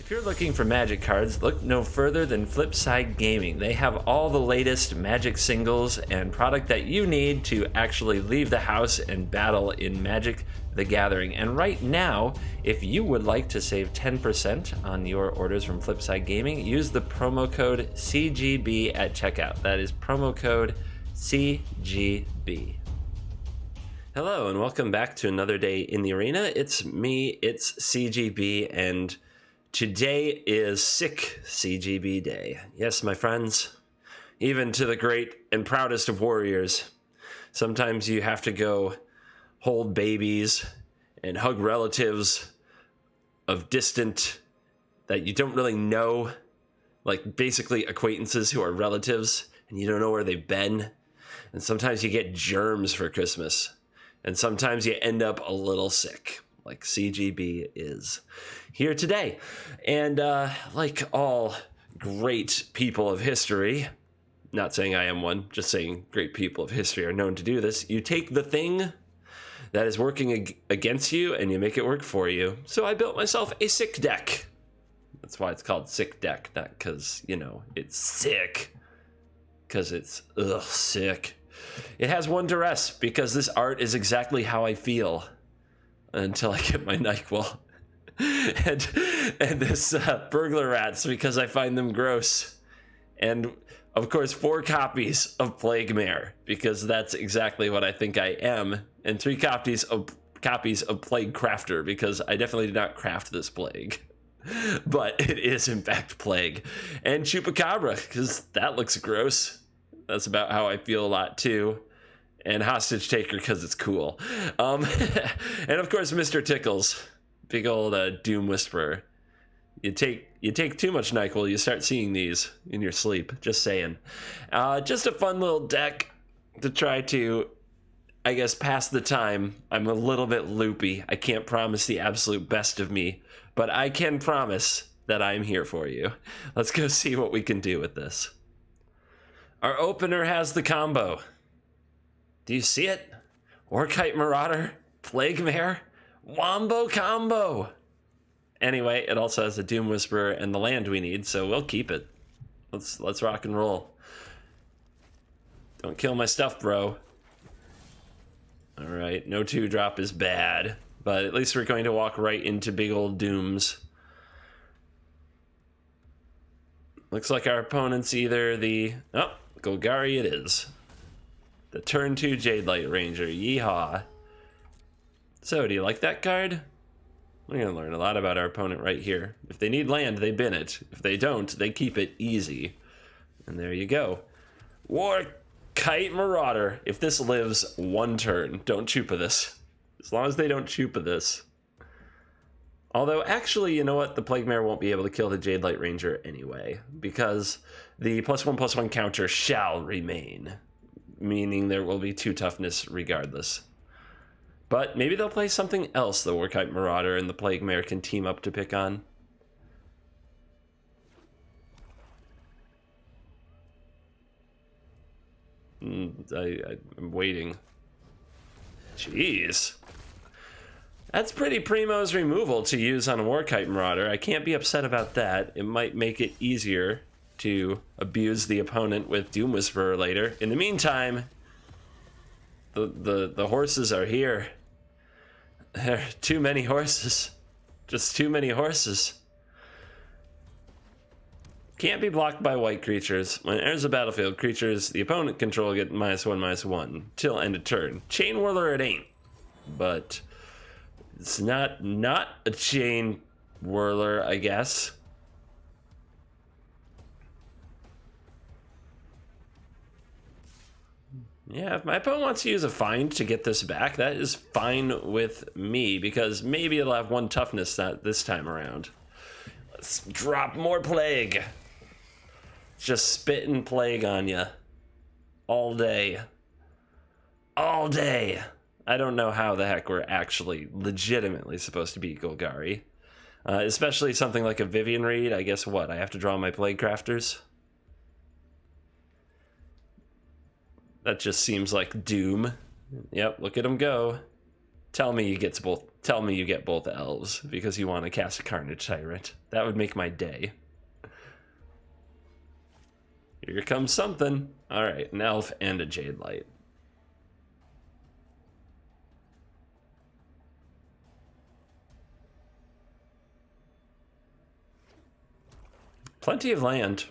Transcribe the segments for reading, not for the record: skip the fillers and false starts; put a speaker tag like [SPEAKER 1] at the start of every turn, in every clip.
[SPEAKER 1] If you're looking for Magic cards, look no further than Flipside Gaming. They have all the latest Magic singles and product that you need to actually leave the house and battle in Magic the Gathering. And right now, if you would like to save 10% on your orders from Flipside Gaming, use the promo code CGB at checkout. That is promo code CGB. Hello and welcome back to another day in the arena. It's me, it's CGB, and today is Sick CGB Day. Yes, my friends, even to the great and proudest of warriors, sometimes you have to go hold babies and hug relatives of distant that you don't really know, like basically acquaintances who are relatives and you don't know where they've been. And sometimes you get germs for Christmas. And sometimes you end up a little sick, like CGB is here today. And like all great people of history, not saying I am one, just saying great people of history are known to do this, you take the thing that is working against you and you make it work for you. So I built myself a sick deck. That's why it's called Sick Deck, not because, you know, it's sick, because it's sick. It has one Duress because this art is exactly how I feel until I get my NyQuil. and this Burglar Rats because I find them gross. And of course 4 copies of Plague Mare because that's exactly what I think I am. And 3 copies of Plaguecrafter because I definitely did not craft this plague. But it is in fact plague. And Chupacabra because that looks gross. That's about how I feel a lot too. And Hostage Taker because it's cool. And of course, Mr. Tickles, big old Doom Whisperer. You take too much NyQuil, you start seeing these in your sleep. Just saying. Just a fun little deck to try to, I guess, pass the time. I'm a little bit loopy. I can't promise the absolute best of me, but I can promise that I'm here for you. Let's go see what we can do with this. Our opener has the combo. Do you see it? Warkite Marauder, Plague Mare, Wombo combo. Anyway, it also has a Doom Whisperer and the land we need, so we'll keep it. Let's rock and roll. Don't kill my stuff, bro. All right, no 2-drop is bad, but at least we're going to walk right into big old Dooms. Looks like our opponent's either the... Oh, Golgari it is. The turn 2 Jadelight Ranger. Yeehaw. So, do you like that card? We're going to learn a lot about our opponent right here. If they need land, they bin it. If they don't, they keep it easy. And there you go. Warkite Marauder. If this lives 1 turn, don't Chupa this. As long as they don't Chupa this. Although, actually, you know what? The Plaguemare won't be able to kill the Jadelight Ranger anyway, because the +1/+1 counter shall remain, meaning there will be 2 toughness regardless. But maybe they'll play something else the Warkite Marauder and the Plaguemare can team up to pick on. I'm waiting. Jeez. That's pretty primo's removal to use on a Warkite Marauder. I can't be upset about that. It might make it easier to abuse the opponent with Doom Whisperer later. In the meantime, the horses are here. There are too many horses. Just too many horses. Can't be blocked by white creatures. When it enters the battlefield, creatures the opponent control get -1/-1 till end of turn. Chain Whirler it ain't, but it's not a Chain Whirler, I guess. Yeah, if my opponent wants to use a find to get this back, that is fine with me, because maybe it'll have 1 toughness this time around. Let's drop more plague. Just spitting plague on you. All day. All day. I don't know how the heck we're actually legitimately supposed to beat Golgari. Especially something like a Vivian Reed. I guess what? I have to draw my Plaguecrafters? That just seems like doom. Yep, look at him go. Tell me he gets both tell me you get both elves because you want to cast a Carnage Tyrant. That would make my day. Here comes something. All right, an elf and a Jade Light. Plenty of land.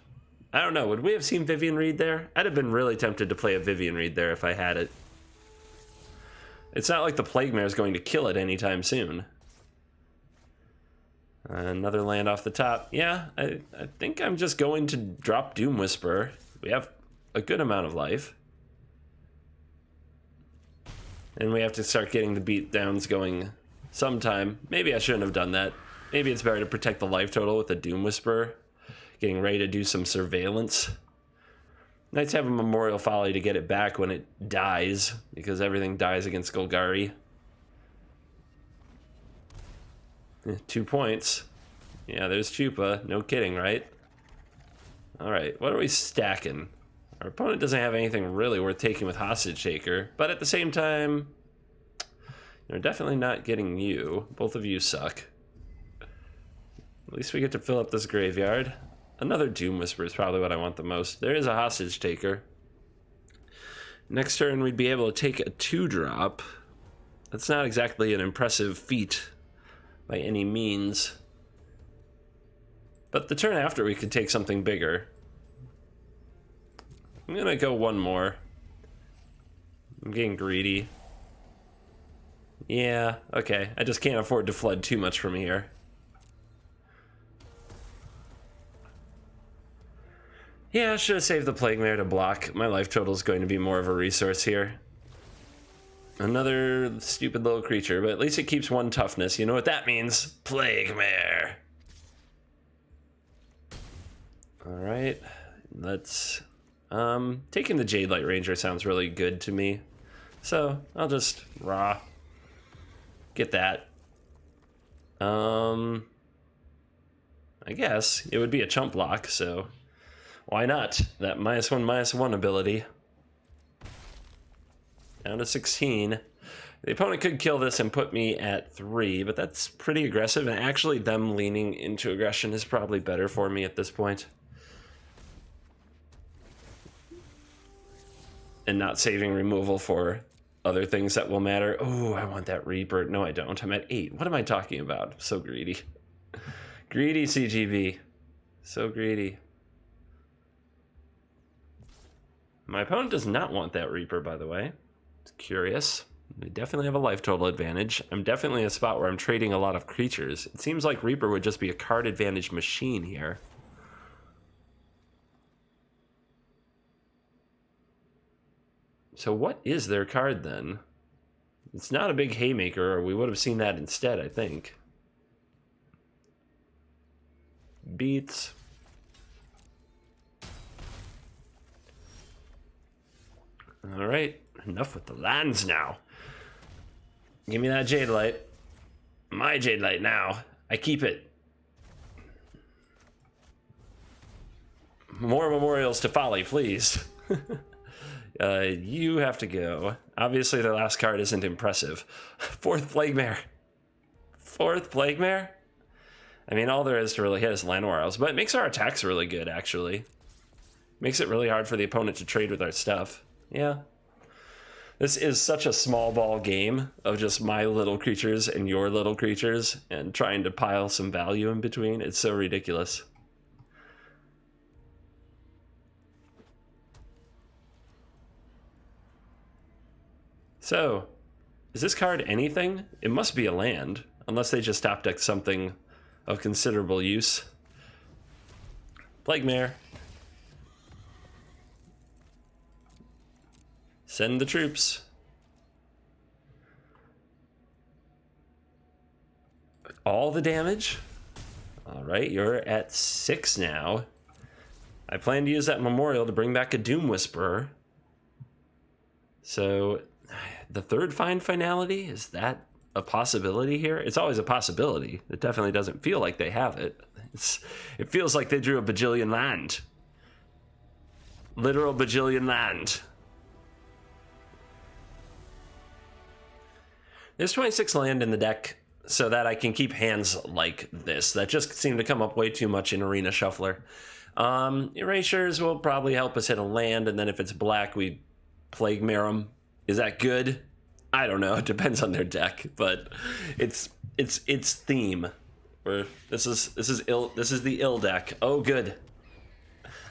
[SPEAKER 1] I don't know, would we have seen Vivian Reed there? I'd have been really tempted to play a Vivian Reed there if I had it. It's not like the Plaguemare is going to kill it anytime soon. Another land off the top. Yeah, I think I'm just going to drop Doom Whisperer. We have a good amount of life. And we have to start getting the beatdowns going sometime. Maybe I shouldn't have done that. Maybe it's better to protect the life total with a Doom Whisperer. Getting ready to do some surveillance. Nice to have a Memorial Folly to get it back when it dies, because everything dies against Golgari. 2 points. Yeah, there's Chupa. No kidding, right? Alright, what are we stacking? Our opponent doesn't have anything really worth taking with Hostage Taker, but at the same time, they're definitely not getting you. Both of you suck. At least we get to fill up this graveyard. Another Doom Whisper is probably what I want the most. There is a Hostage Taker. Next turn, we'd be able to take a 2-drop. That's not exactly an impressive feat by any means. But the turn after, we could take something bigger. I'm going to go one more. I'm getting greedy. Yeah, okay. I just can't afford to flood too much from here. Yeah, I should have saved the Plaguemare to block. My life total is going to be more of a resource here. Another stupid little creature, but at least it keeps 1 toughness. You know what that means? Plaguemare. Alright, let's... taking the Jade Light Ranger sounds really good to me. So, I'll just get that. I guess it would be a chump block, so... why not? That -1/-1 ability. Down to 16. The opponent could kill this and put me at 3, but that's pretty aggressive, and actually them leaning into aggression is probably better for me at this point. And not saving removal for other things that will matter. Oh, I want that Reaper. No, I don't. I'm at 8. What am I talking about? I'm so greedy. Greedy CGB. So greedy. My opponent does not want that Reaper, by the way. It's curious. We definitely have a life total advantage. I'm definitely in a spot where I'm trading a lot of creatures. It seems like Reaper would just be a card advantage machine here. So what is their card then? It's not a big Haymaker, or we would have seen that instead, I think. Beats. All right, enough with the lands now. Give me that Jade Light. My Jade Light now. I keep it. More memorials to Folly, please. You have to go. Obviously, the last card isn't impressive. 4th Plaguemare. 4th Plaguemare? I mean, all there is to really hit is Llanowar, but it makes our attacks really good, actually. Makes it really hard for the opponent to trade with our stuff. Yeah. This is such a small ball game of just my little creatures and your little creatures and trying to pile some value in between. It's so ridiculous. So, is this card anything? It must be a land, unless they just top deck something of considerable use. Plaguemare. Send the troops. All the damage? All right, you're at 6 now. I plan to use that Memorial to bring back a Doom Whisperer. So, the 3rd Find Finality, is that a possibility here? It's always a possibility. It definitely doesn't feel like they have it. It feels like they drew a bajillion land. Literal bajillion land. There's 26 land in the deck so that I can keep hands like this. That just seem to come up way too much in Arena Shuffler. Erasures will probably help us hit a land, and then if it's black, we Plaguemare them. Is that good? I don't know. It depends on their deck, but it's theme. Or this is the ill deck. Oh, good.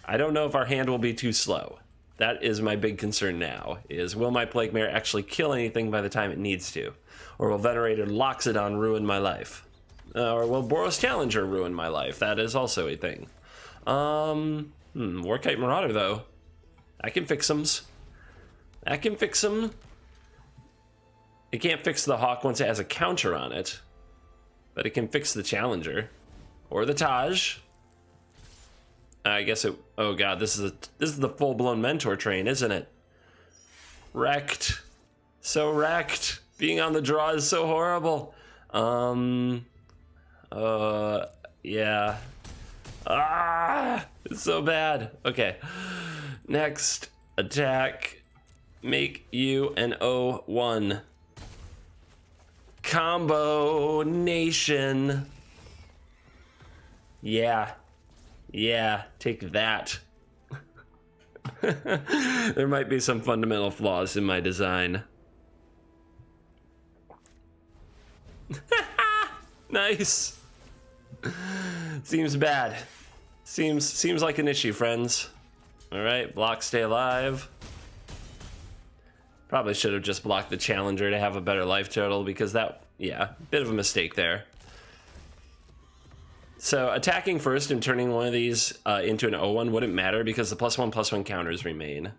[SPEAKER 1] I don't know if our hand will be too slow. That is my big concern now, is will my Plaguemare actually kill anything by the time it needs to? Or will Venerated Loxodon ruin my life? Or will Boros Challenger ruin my life? That is also a thing. Warkite Marauder, though. I can fix them. I can fix them. It can't fix the Hawk once it has a counter on it. But it can fix the Challenger. Or the Taj. I guess it... Oh god, this is the full-blown Mentor train, isn't it? Wrecked. So wrecked. Being on the draw is so horrible. Yeah. It's so bad. Okay. Next. Attack. Make you an 0-1. Combo Nation. Yeah. Yeah, take that. There might be some fundamental flaws in my design. Nice. Seems bad. Seems like an issue, friends. All right, block, stay alive. Probably should have just blocked the Challenger to have a better life total, because that, yeah, bit of a mistake there. So attacking first and turning one of these into an 0-1 wouldn't matter because the +1/+1 counters remain.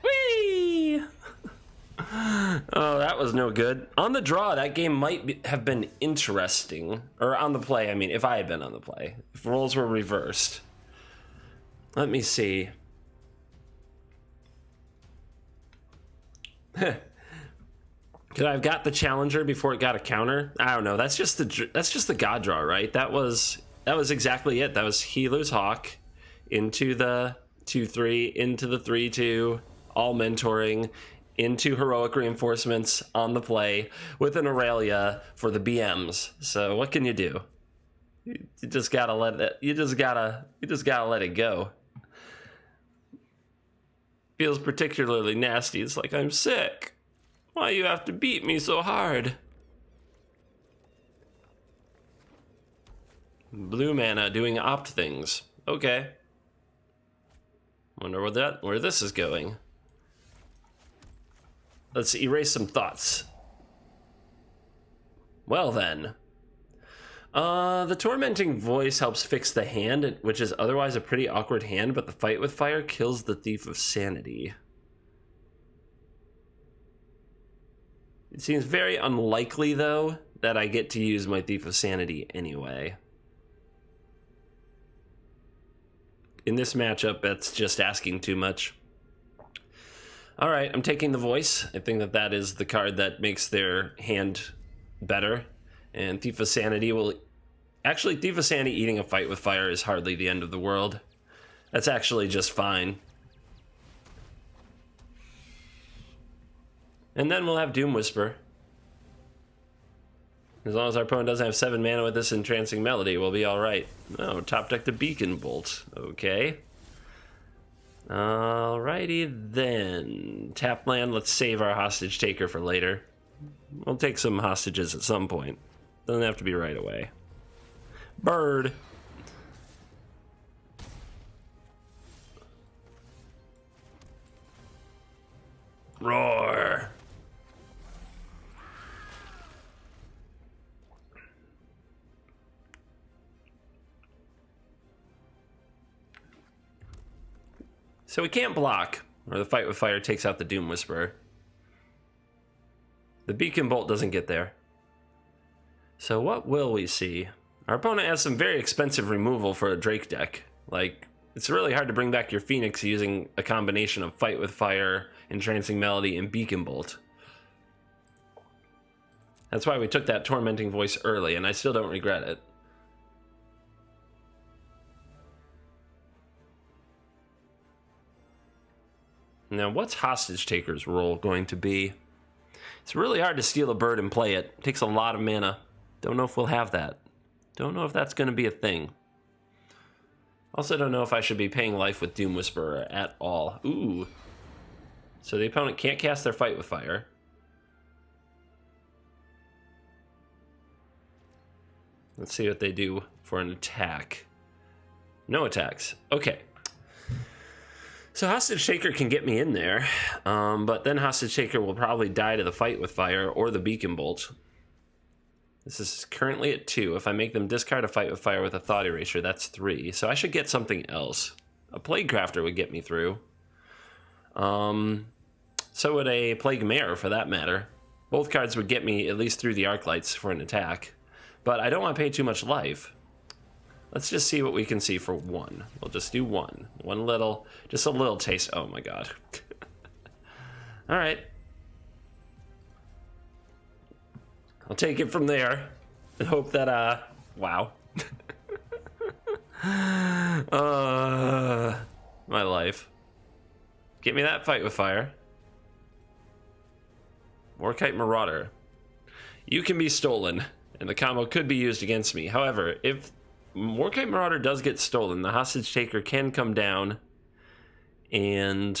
[SPEAKER 1] Whee! Oh, that was no good. On the draw, that game might have been interesting. Or on the play, I mean, if I had been on the play. If roles were reversed. Let me see. Could I have got the Challenger before it got a counter? I don't know. That's just the God draw, right? That was exactly it. That was Healer's Hawk into the 2/3, into the 3/2, all mentoring, into Heroic Reinforcements on the play with an Aurelia for the BMs. So what can you do? You just gotta let it. You just gotta let it go. Feels particularly nasty. It's like I'm sick. Why you have to beat me so hard? Blue mana doing opt things. Okay. Wonder where this is going. Let's erase some thoughts. Well then. The Tormenting Voice helps fix the hand, which is otherwise a pretty awkward hand, but the Fight with Fire kills the Thief of Sanity. It seems very unlikely, though, that I get to use my Thief of Sanity anyway. In this matchup, that's just asking too much. Alright, I'm taking the Voice. I think that is the card that makes their hand better. And Thief of Sanity will... Actually, Thief of Sanity eating a Fight with Fire is hardly the end of the world. That's actually just fine. And then we'll have Doom Whisper. As long as our opponent doesn't have 7 mana with this Entrancing Melody, we'll be alright. Oh, top deck the Beacon Bolt. Okay. Alrighty then. Tap land, let's save our Hostage Taker for later. We'll take some hostages at some point. Doesn't have to be right away. Bird. Roar. So we can't block, or the Fight with Fire takes out the Doom Whisperer. The Beacon Bolt doesn't get there. So what will we see? Our opponent has some very expensive removal for a Drake deck. Like, it's really hard to bring back your Phoenix using a combination of Fight with Fire, Entrancing Melody, and Beacon Bolt. That's why we took that Tormenting Voice early, and I still don't regret it. Now, what's Hostage Taker's role going to be? It's really hard to steal a bird and play it. It takes a lot of mana. Don't know if we'll have that. Don't know if that's going to be a thing. Also don't know if I should be paying life with Doom Whisperer at all. Ooh. So the opponent can't cast their Fight with Fire. Let's see what they do for an attack. No attacks. Okay. So Hostage Taker can get me in there, but then Hostage Taker will probably die to the Fight with Fire or the Beacon Bolt. This is currently at 2. If I make them discard a Fight with Fire with a Thought Erasure, that's 3. So I should get something else. A Plaguecrafter would get me through. So would a Plague Mare, for that matter. Both cards would get me at least through the Arclights for an attack. But I don't want to pay too much life. Let's just see what we can see for 1. We'll just do 1. One little, just a little taste. Oh my god. All right. I'll take it from there and hope that, wow. My life. Get me that Fight with Fire. Warkite Marauder. You can be stolen, and the combo could be used against me. However, if Warkite Marauder does get stolen, the Hostage Taker can come down and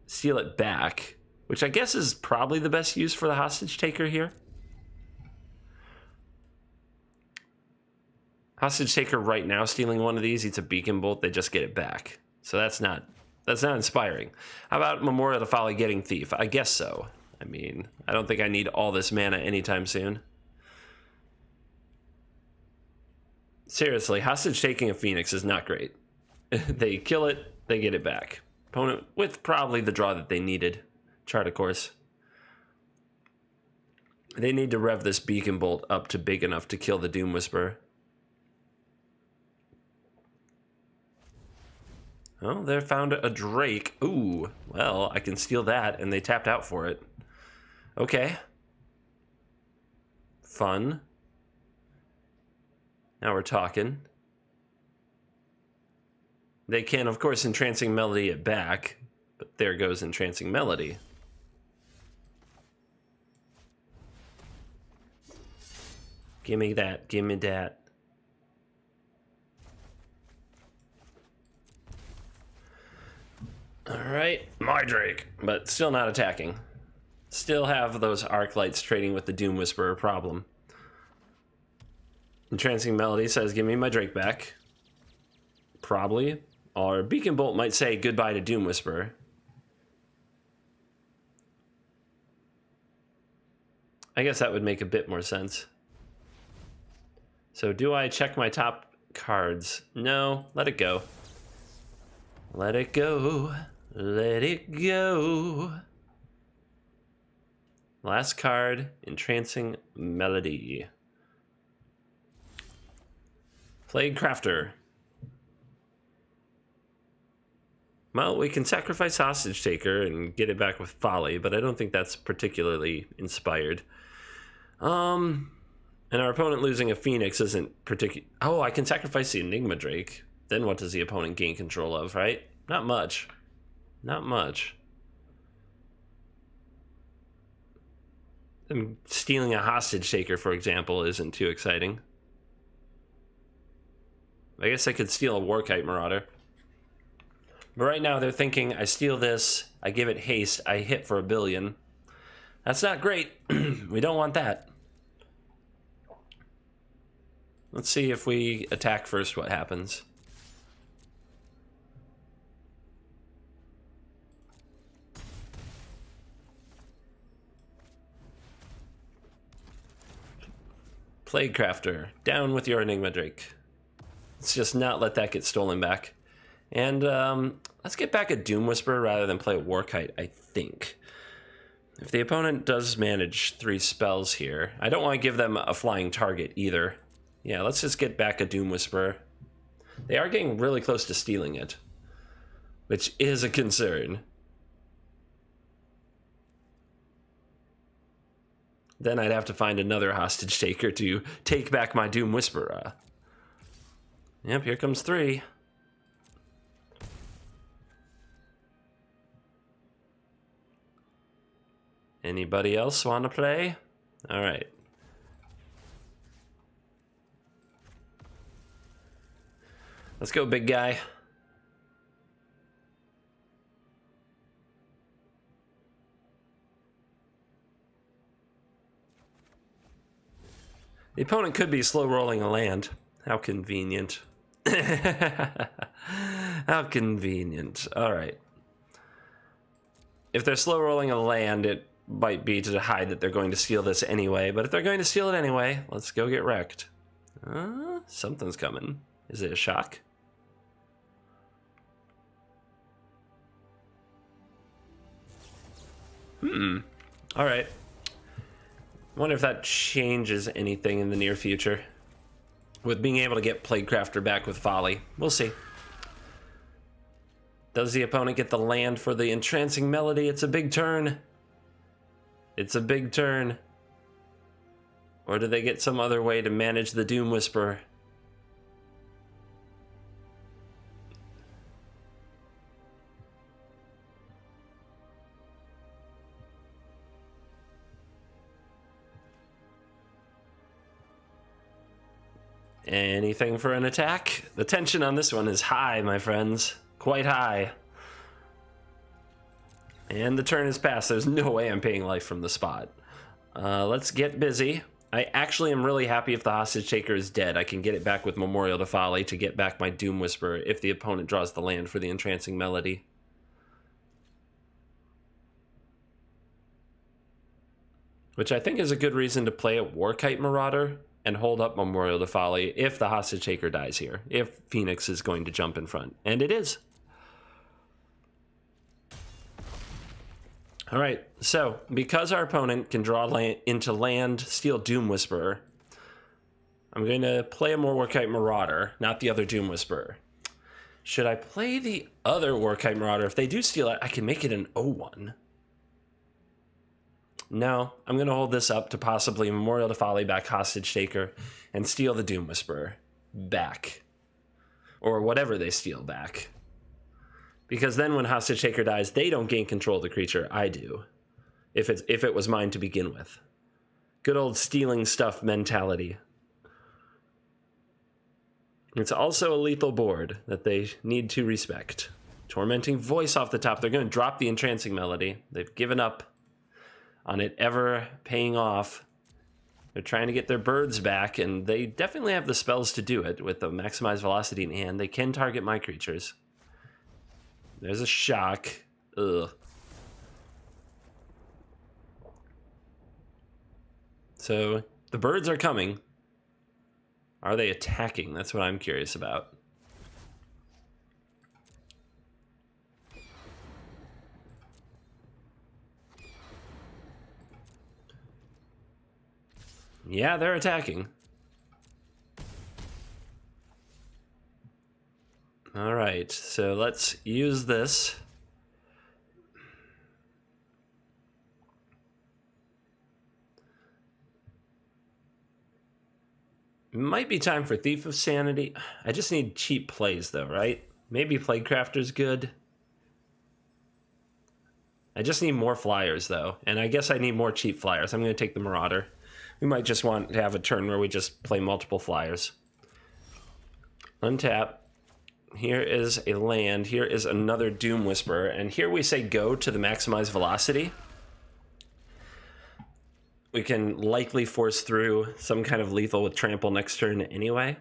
[SPEAKER 1] steal it back, which I guess is probably the best use for the Hostage Taker here. Hostage Taker right now stealing one of these, eats a Beacon Bolt, they just get it back. So that's not inspiring. How about Memorial to Folly getting Thief? I guess so. I mean, I don't think I need all this mana anytime soon. Seriously, Hostage taking a Phoenix is not great. They kill it, they get it back. Opponent with probably the draw that they needed. Chart, of course. They need to rev this Beacon Bolt up to big enough to kill the Doom Whisperer. Oh, they found a Drake. Ooh, well, I can steal that, and they tapped out for it. Okay. Fun. Now we're talking. They can, of course, Entrancing Melody it back, but there goes Entrancing Melody. Give me that, give me that. Alright, my Drake, but still not attacking. Still have those Arclights trading with the Doom Whisperer problem. Entrancing Melody says, give me my Drake back. Probably. Or Beacon Bolt might say goodbye to Doom Whisperer. I guess that would make a bit more sense. So do I check my top cards? No, let it go. Let it go. Let it go. Last card, Entrancing Melody. Plaguecrafter. Well, we can sacrifice Hostage Taker and get it back with Folly, but I don't think that's particularly inspired. And our opponent losing a Phoenix isn't particular. Oh, I can sacrifice the Enigma Drake. Then what does the opponent gain control of, right? Not much. Not much. Them stealing a Hostage Taker, for example, isn't too exciting. I guess I could steal a Warkite Marauder. But right now they're thinking, I steal this, I give it haste, I hit for 1 billion. That's not great. We don't want that. Let's see if we attack first what happens. Plaguecrafter, down with your Enigma Drake. Let's just not let that get stolen back. And let's get back a Doom Whisperer rather than play a Warkite, I think. If the opponent does manage 3 spells here, I don't want to give them a flying target either. Yeah, let's just get back a Doom Whisperer. They are getting really close to stealing it, which is a concern. Then I'd have to find another Hostage Taker to take back my Doom Whisperer. Yep, here comes 3. Anybody else want to play? All right. Let's go, big guy. The opponent could be slow rolling a land. How convenient. How convenient. All right. If they're slow rolling a land, it might be to hide that they're going to steal this anyway. But if they're going to steal it anyway, let's go get wrecked. Something's coming. Is it a shock? All right. Wonder if that changes anything in the near future with being able to get Plaguecrafter back with Folly. We'll see. Does the opponent get the land for the Entrancing Melody? It's a big turn. It's a big turn. Or do they get some other way to manage the Doom Whisperer? Anything for an attack? The tension on this one is high, my friends. Quite high. And the turn is passed. There's no way I'm paying life from the spot. Let's get busy. I actually am really happy if the Hostage Taker is dead. I can get it back with Memorial to Folly to get back my Doom Whisperer if the opponent draws the land for the Entrancing Melody. Which I think is a good reason to play a Warkite Marauder and hold up Memorial to Folly if the Hostage Taker dies here. If Phoenix is going to jump in front. And it is. All right, so because our opponent can draw into land, steal Doom Whisperer, I'm going to play a more Warkite Marauder, not the other Doom Whisperer. Should I play the other Warkite Marauder? If they do steal it, I can make it an 0-1. No, I'm going to hold this up to possibly Memorial to Folly back Hostage Taker and steal the Doom Whisperer back. Or whatever they steal back. Because then when Hostage Taker dies, they don't gain control of the creature. I do. If it was mine to begin with. Good old stealing stuff mentality. It's also a lethal board that they need to respect. Tormenting Voice off the top. They're going to drop the Entrancing Melody. They've given up on it ever paying off. They're trying to get their birds back, and they definitely have the spells to do it with the Maximize Velocity in hand. They can target my creatures. There's a shock. Ugh. So the birds are coming. Are they attacking? That's what I'm curious about. Yeah, they're attacking. All right, so let's use this. Might be time for Thief of Sanity. I just need cheap plays though, right? Maybe Plaguecrafter's good. I just need more flyers though, and I guess I need more cheap flyers. I'm going to take the Marauder. We might just want to have a turn where we just play multiple flyers. Untap. Here is a land. Here is another Doom Whisperer. And here we say go to the Maximize Velocity. We can likely force through some kind of lethal with Trample next turn anyway.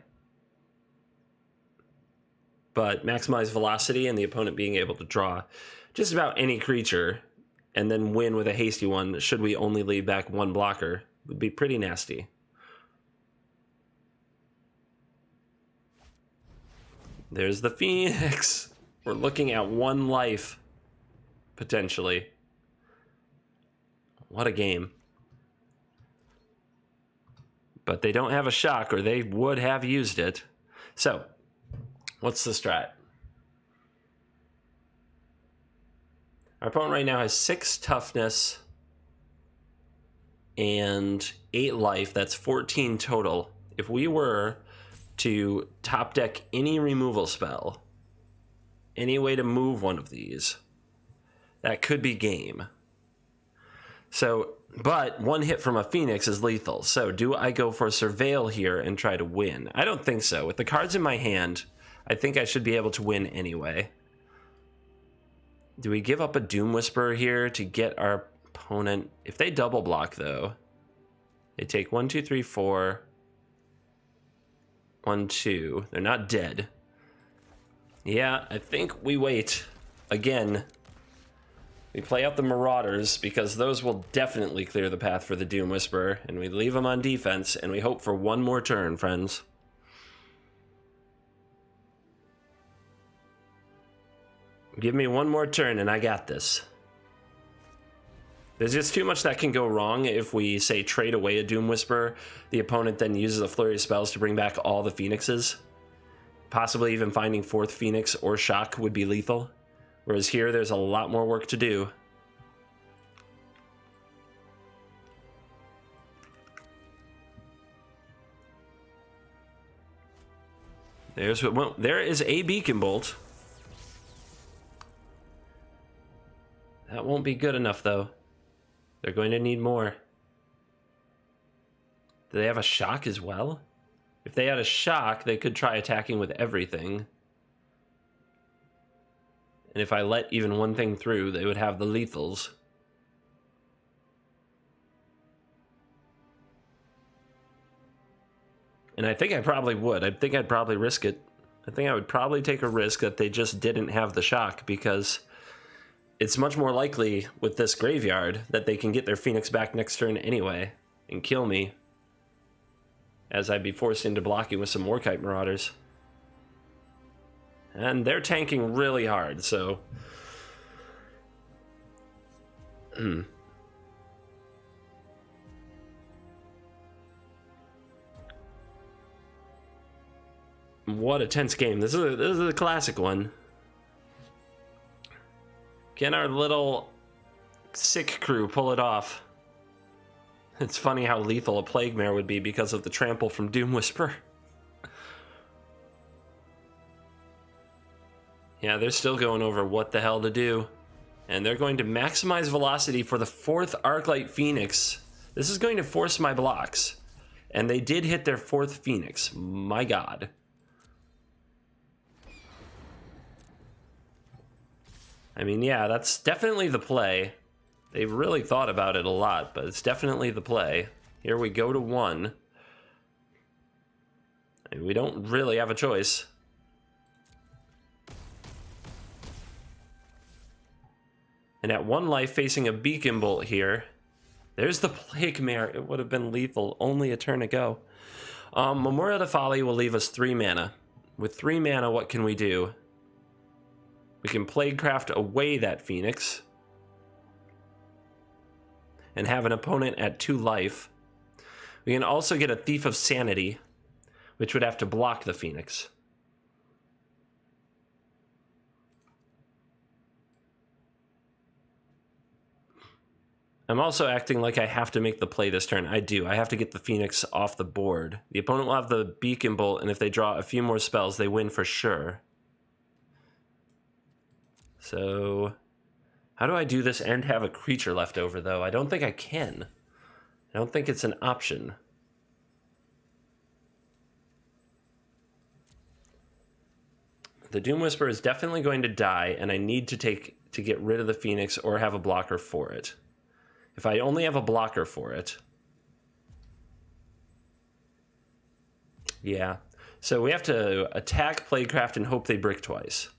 [SPEAKER 1] But Maximize Velocity and the opponent being able to draw just about any creature and then win with a hasty one, should we only leave back one blocker, would be pretty nasty. There's the Phoenix. We're looking at one life, potentially. What a game. But they don't have a shock, or they would have used it. So, what's the strat? Our opponent right now has 6 toughness and 8 life. That's 14 total. If we were to top deck any removal spell, any way to move one of these, that could be game. So, but one hit from a Phoenix is lethal. So do I go for Surveil here and try to win? I don't think so. With the cards in my hand, I think I should be able to win anyway. Do we give up a Doom Whisperer here to get our opponent? If they double block, though, they take 1, 2, 3, 4. 1, 2. They're not dead. Yeah, I think we wait. Again, we play out the Marauders because those will definitely clear the path for the Doom Whisperer, and we leave them on defense, and we hope for one more turn, friends. Give me one more turn, and I got this. There's just too much that can go wrong if we, say, trade away a Doom Whisperer. The opponent then uses a flurry of spells to bring back all the Phoenixes. Possibly even finding 4th Phoenix or Shock would be lethal. Whereas here, there's a lot more work to do. There is a Beacon Bolt. That won't be good enough, though. They're going to need more. Do they have a Shock as well? If they had a Shock, they could try attacking with everything. And if I let even one thing through, they would have the lethals. And I think I probably would. I think I'd probably risk it. I think I would probably take a risk that they just didn't have the Shock, because it's much more likely with this graveyard that they can get their Phoenix back next turn anyway and kill me, as I'd be forced into blocking with some Warkite Marauders. And they're tanking really hard, so... What a tense game. This is a classic one. Can our little sick crew pull it off? It's funny how lethal a Plaguemare would be because of the trample from Doom Whisper. Yeah, they're still going over what the hell to do. And they're going to maximize velocity for the 4th Arclight Phoenix. This is going to force my blocks. And they did hit their 4th Phoenix. My god. I mean, yeah, that's definitely the play. They've really thought about it a lot, but it's definitely the play. Here we go to 1. I mean, we don't really have a choice. And at 1 life, facing a Beacon Bolt here. There's the Plague Mare. It would have been lethal only a turn ago. Memorial to Folly will leave us 3 mana. With 3 mana, what can we do? We can Plaguecraft away that Phoenix and have an opponent at 2 life. We can also get a Thief of Sanity, which would have to block the Phoenix. I'm also acting like I have to make the play this turn. I do. I have to get the Phoenix off the board. The opponent will have the Beacon Bolt, and if they draw a few more spells, they win for sure. So, how do I do this and have a creature left over, though? I don't think I can. I don't think it's an option. The Doom Whisperer is definitely going to die, and I need to get rid of the Phoenix or have a blocker for it. If I only have a blocker for it... Yeah. So we have to attack Plaguecraft and hope they brick twice.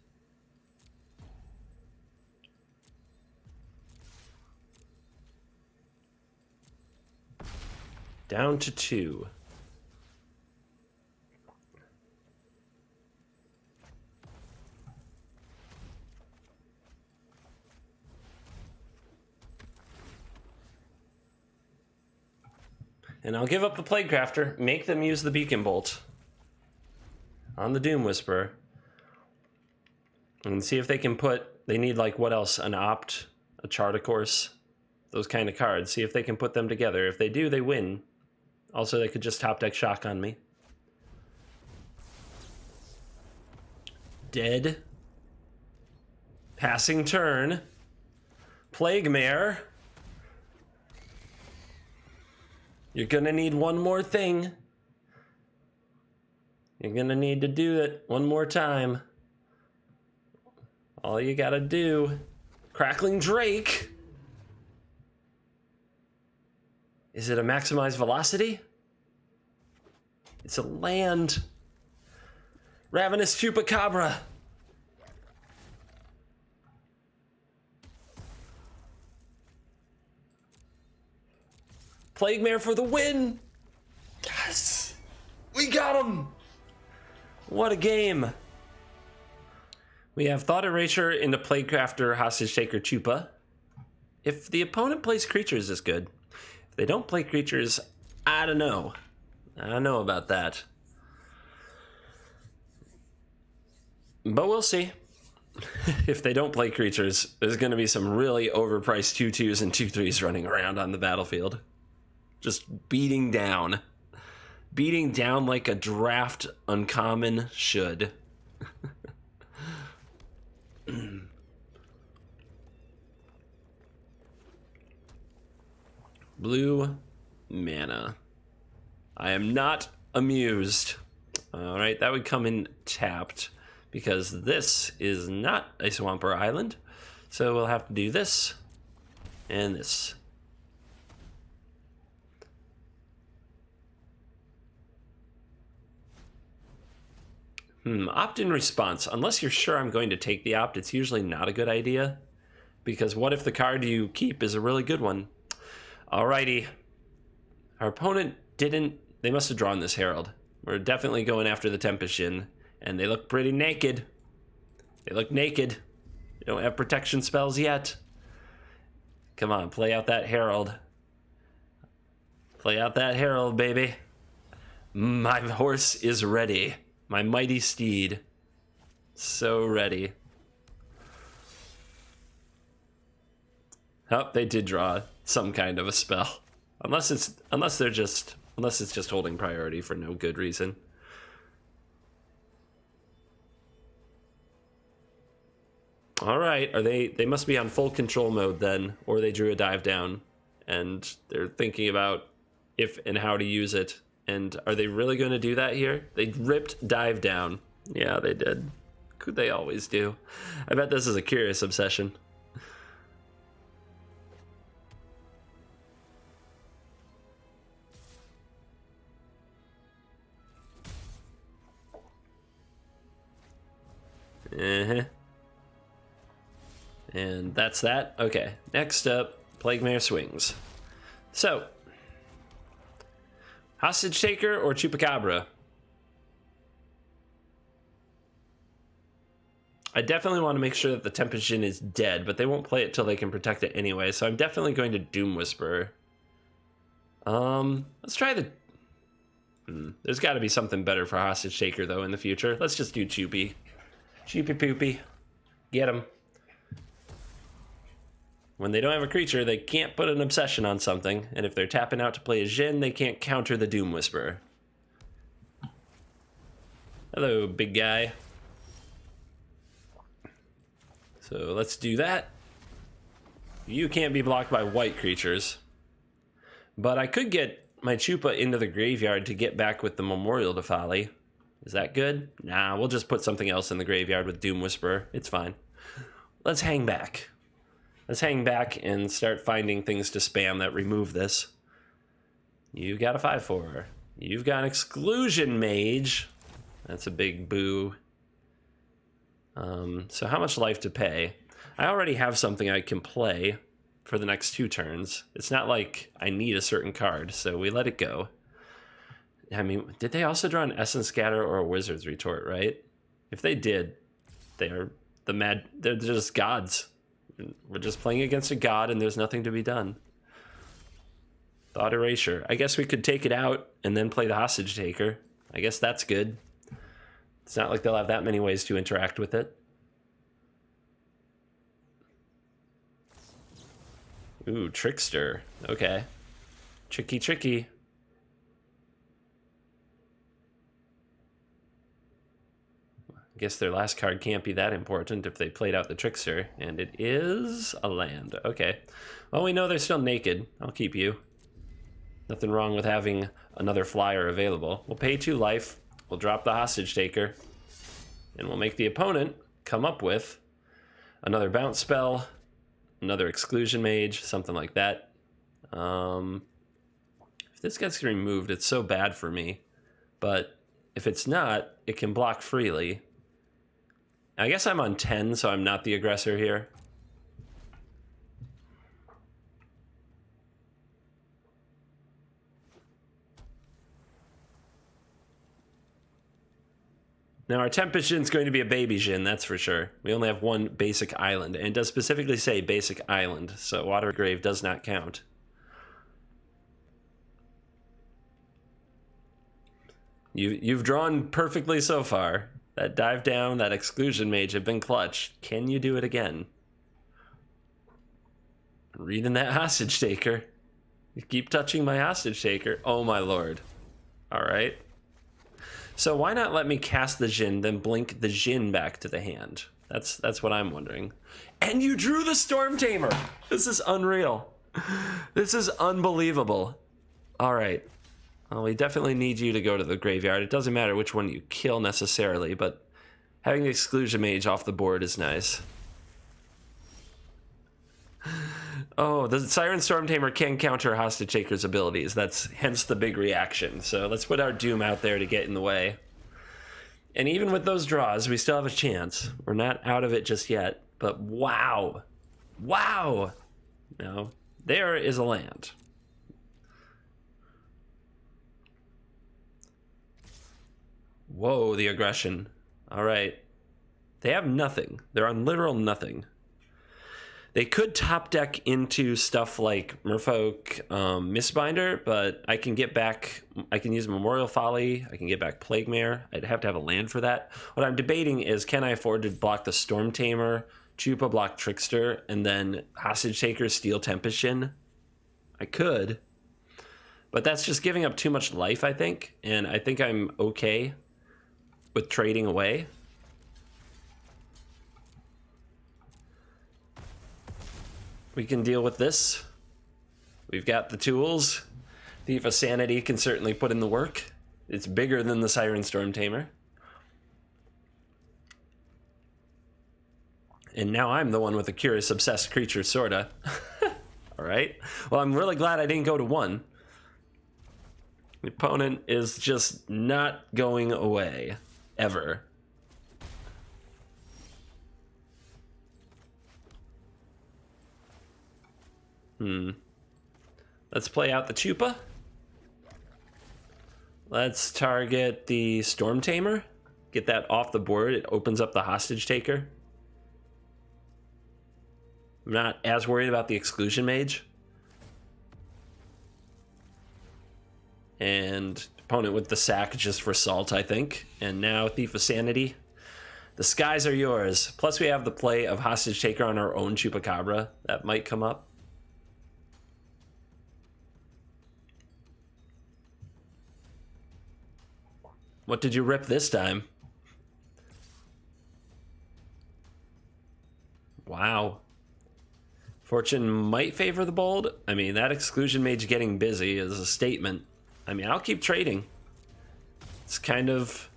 [SPEAKER 1] Down to 2. And I'll give up the Plaguecrafter, make them use the Beacon Bolt on the Doom Whisperer. And see if they can put... They need, like, what else? An Opt, a Chart of Course, those kind of cards. See if they can put them together. If they do, they win. Also, they could just top deck Shock on me. Dead. Passing turn. Plague Mare. You're gonna need one more thing. You're gonna need to do it one more time. All you gotta do. Crackling Drake. Is it a maximized velocity? It's a land. Ravenous Chupacabra. Plaguemare for the win. Yes. We got him. What a game. We have Thought Erasure into Plaguecrafter, Hostage Taker, Chupa. If the opponent plays creatures, is good. If they don't play creatures, I don't know. I don't know about that. But we'll see. If they don't play creatures, there's going to be some really overpriced 2/2s and 2/3s running around on the battlefield. Just beating down. Beating down like a draft uncommon should. Blue mana. I am not amused. Alright, that would come in tapped because this is not a swamp or island. So we'll have to do this and this. Opt-in response. Unless you're sure I'm going to take the opt, it's usually not a good idea. Because what if the card you keep is a really good one? Alrighty. Our opponent didn't... They must have drawn this Herald. We're definitely going after the Tempest Shin. And they look pretty naked. They look naked. They don't have protection spells yet. Come on, play out that Herald. Play out that Herald, baby. My horse is ready. My mighty steed. So ready. Oh, they did draw some kind of a spell. Unless it's just holding priority for no good reason. All right, they must be on full control mode then, or they drew a dive down and they're thinking about if and how to use it. And are they really going to do that here? They ripped dive down. Yeah, they did. Could they always do? I bet this is a curious obsession. And that's that. Okay, next up, Plaguemare swings. So, Hostage Taker or Chupacabra? I definitely want to make sure that the Tempest Shin is dead, but they won't play it till they can protect it anyway, so I'm definitely going to Doom Whisper. Let's try the... There's got to be something better for Hostage Taker, though, in the future. Let's just do Choopy. Choopy Poopy. Get him. When they don't have a creature, they can't put an obsession on something, and if they're tapping out to play a Jhin, they can't counter the Doom Whisperer. Hello, big guy. So let's do that. You can't be blocked by white creatures. But I could get my Chupa into the graveyard to get back with the Memorial to Folly. Is that good? Nah, we'll just put something else in the graveyard with Doom Whisperer. It's fine. Let's hang back. Let's hang back and start finding things to spam that remove this. You've got a 5/4. You've got an Exclusion Mage. That's a big boo. So how much life to pay? I already have something I can play for the next 2 turns. It's not like I need a certain card, so we let it go. I mean, did they also draw an Essence Scatter or a Wizard's Retort, right? If they did, they're just gods. We're just playing against a god and there's nothing to be done. Thought Erasure. I guess we could take it out and then play the Hostage Taker. I guess that's good. It's not like they'll have that many ways to interact with it. Ooh, Trickster. Okay. Tricky, tricky. I guess their last card can't be that important if they played out the Trickster, and it is a land. Okay. Well, we know they're still naked. I'll keep you. Nothing wrong with having another flyer available. We'll pay 2 life, we'll drop the Hostage Taker, and we'll make the opponent come up with another bounce spell, another Exclusion Mage, something like that. If this gets removed, it's so bad for me. But if it's not, it can block freely. I guess I'm on 10, so I'm not the aggressor here. Now, our Tempest Djinn is going to be a baby Djinn, that's for sure. We only have 1 basic island, and it does specifically say basic island, so Watery Grave does not count. You've drawn perfectly so far. That dive down, that Exclusion Mage have been clutch. Can you do it again? Reading that Hostage Taker. You keep touching my Hostage Taker. Oh my lord. Alright. So why not let me cast the Djinn, then blink the Djinn back to the hand? That's what I'm wondering. And you drew the Storm Tamer! This is unreal. This is unbelievable. Alright. Well, we definitely need you to go to the graveyard. It doesn't matter which one you kill necessarily, but having the Exclusion Mage off the board is nice. Oh, the Siren Storm Tamer can counter Hostage Taker's abilities. That's hence the big reaction. So let's put our Doom out there to get in the way. And even with those draws, we still have a chance. We're not out of it just yet. But wow. Wow. No, there is a land. Whoa, the aggression. All right. They have nothing. They're on literal nothing. They could top deck into stuff like Merfolk Mistbinder, but I can get back, I can use Memorial Folly, I can get back Plaguemare. I'd have to have a land for that. What I'm debating is, can I afford to block the Storm Tamer, Chupa block Trickster, and then Hostage Taker steal Tempest Djinn? I could, but that's just giving up too much life, I think, and I think I'm okay with trading away. We can deal with this. We've got the tools. Thief of Sanity can certainly put in the work. It's bigger than the Siren Storm Tamer. And now I'm the one with the Curious Obsessed Creature, sorta. Alright. Well, I'm really glad I didn't go to 1. The opponent is just not going away. Ever. Let's play out the Chupa. Let's target the Storm Tamer. Get that off the board. It opens up the Hostage Taker. I'm not as worried about the Exclusion Mage. And opponent with the sack just for salt, I think. And now Thief of Sanity. The skies are yours. Plus we have the play of Hostage Taker on our own Chupacabra. That might come up. What did you rip this time? Wow. Fortune might favor the bold. I mean, that Exclusion Mage getting busy is a statement. I mean, I'll keep trading. It's kind of...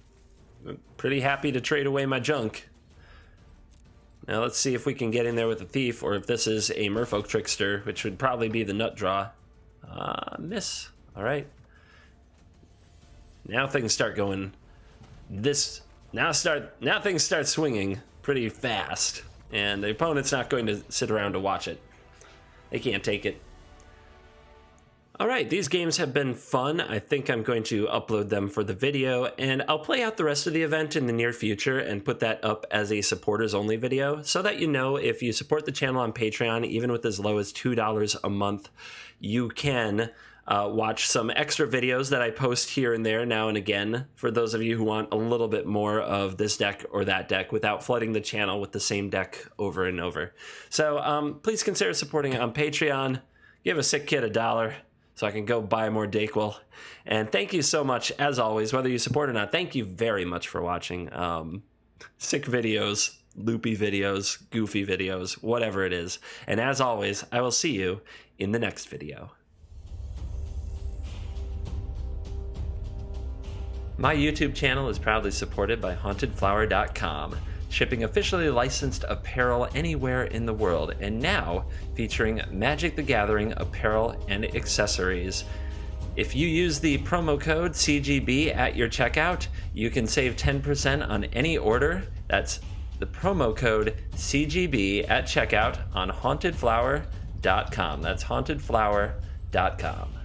[SPEAKER 1] I'm pretty happy to trade away my junk. Now let's see if we can get in there with a Thief, or if this is a Merfolk Trickster, which would probably be the nut draw. Miss. Alright. Now things start going... Now things start swinging pretty fast. And the opponent's not going to sit around to watch it. They can't take it. Alright, these games have been fun. I think I'm going to upload them for the video, and I'll play out the rest of the event in the near future and put that up as a supporters only video, so that you know, if you support the channel on Patreon, even with as low as $2 a month, you can watch some extra videos that I post here and there now and again, for those of you who want a little bit more of this deck or that deck without flooding the channel with the same deck over and over. So please consider supporting it on Patreon. Give a sick kid $1 so I can go buy more Dayquil. And thank you so much, as always, whether you support or not. Thank you very much for watching. Sick videos, loopy videos, goofy videos, whatever it is. And as always, I will see you in the next video. My YouTube channel is proudly supported by HauntedFlower.com, shipping officially licensed apparel anywhere in the world, and now featuring Magic the Gathering apparel and accessories. If you use the promo code CGB at your checkout, you can save 10% on any order. That's the promo code CGB at checkout on HauntedFlower.com. That's HauntedFlower.com.